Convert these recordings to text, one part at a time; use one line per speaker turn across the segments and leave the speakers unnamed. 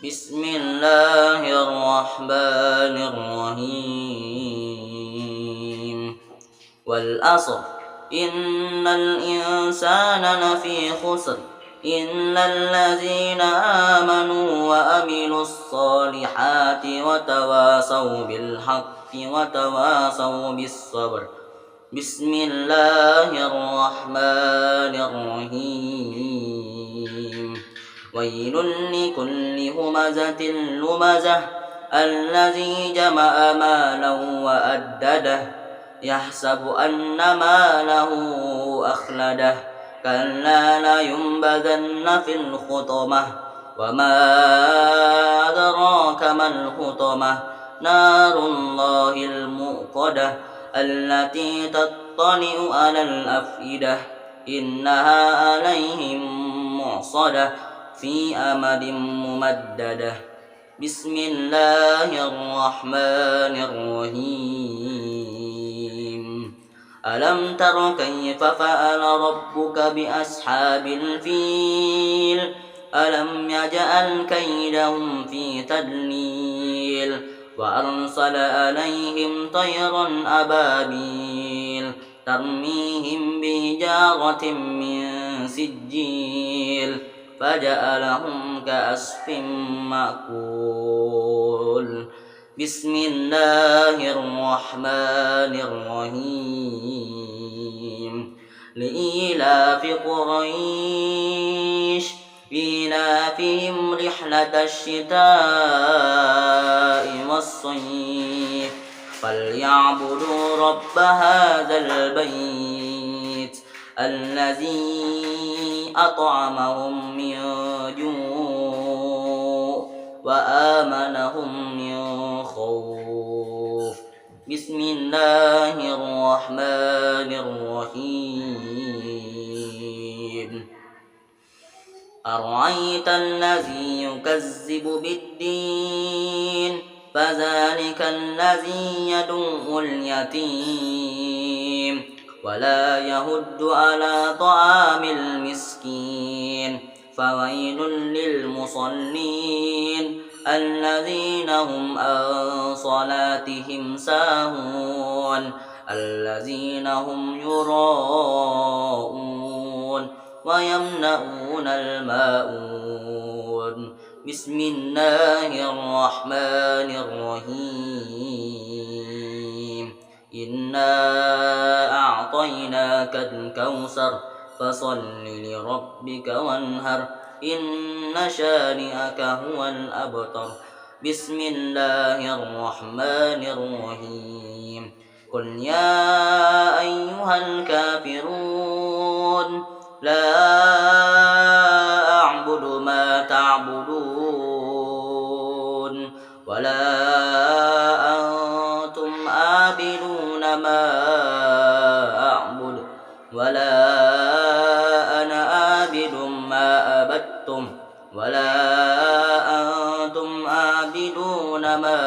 بسم الله الرحمن الرحيم والعصر إن الإنسان لفي خسر إلا الذين آمنوا وعملوا الصالحات وتواصوا بالحق وتواصوا بالصبر بسم الله الرحمن الرحيم ويل لكل همزة لمزة الذي جمع مالا وأدده يحسب أن ماله أخلده كلا لينبذن في الحطمة وما أدراك ما الحطمة نار الله الموقدة التي تطلع على الأفئدة إنها عليهم مؤصدة في أمد ممددة بسم الله الرحمن الرحيم ألم تر كيف فعل ربك بأصحاب الفيل ألم يجعل كيدهم في تدليل وأرسل عليهم طيرا أبابيل ترميهم بحجارة من سجيل فجعلهم كعصف مأكول بسم الله الرحمن الرحيم لإيلاف قريش إيلافهم رحلة الشتاء والصيف فليعبدوا رب هذا البيت الذي أطعمهم من جوع وآمنهم من خوف بسم الله الرحمن الرحيم أرأيت الذي يكذب بالدين فذلك الذي يدعو اليتيم ولا يهد على طعام المسكين فويل للمصلين الذين هم عن صلاتهم ساهون الذين هم يراءون ويمنعون الماءون بسم الله الرحمن الرحيم إنا أعطيناك الكوثر فصل لربك وانهر إن شانئك هو الأبتر بسم الله الرحمن الرحيم قل يا أيها الكافرون لا أعبد ما تعبدون ولا أنتم عابدون ما أعبد ولا أنا عابد ما عبدتم ولا أنتم عابدون ما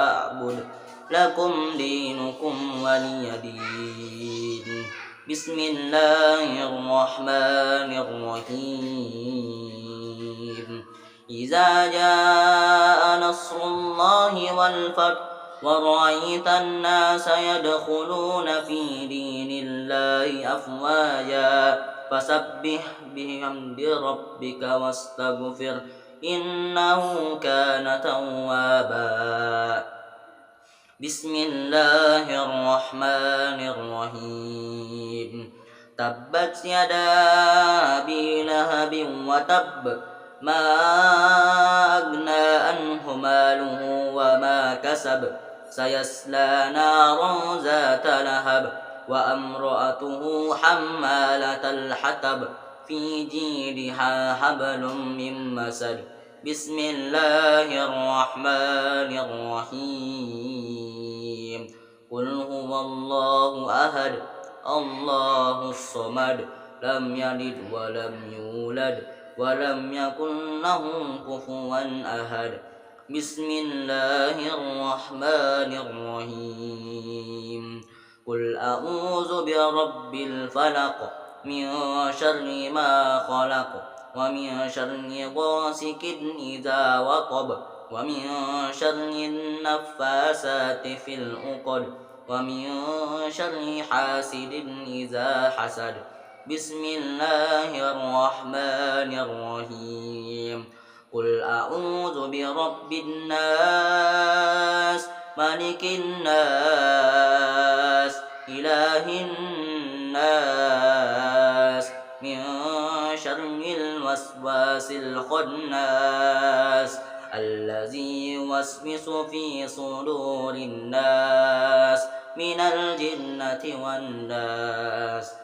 أعبد لكم دينكم ولي دين بسم الله الرحمن الرحيم إذا جاء نصر الله والفتح ورأيت الناس يدخلون في دين الله أفواجا فسبح بحمد ربك واستغفر إنه كان توابا بسم الله الرحمن الرحيم تبت يدا أبي لهب وتب ما أغنى عنه ماله وما كسب سيصلى نارا ذات لهب وامرأته حمالة الحطب في جيدها حبل من مسد بسم الله الرحمن الرحيم قل هو الله أحد الله الصمد لم يلد ولم يولد ولم يكن له كفوا أحد بسم الله الرحمن الرحيم قل أعوذ برب الفلق من شر ما خلق ومن شر غاسق إذا وقب ومن شر النفاسات في العقد ومن شر حاسد إذا حسد بسم الله الرحمن الرحيم قل أعوذ برب الناس ملك الناس إله الناس من شر الوسواس الخناس الذي يوسوس في صدور الناس من الجنة والناس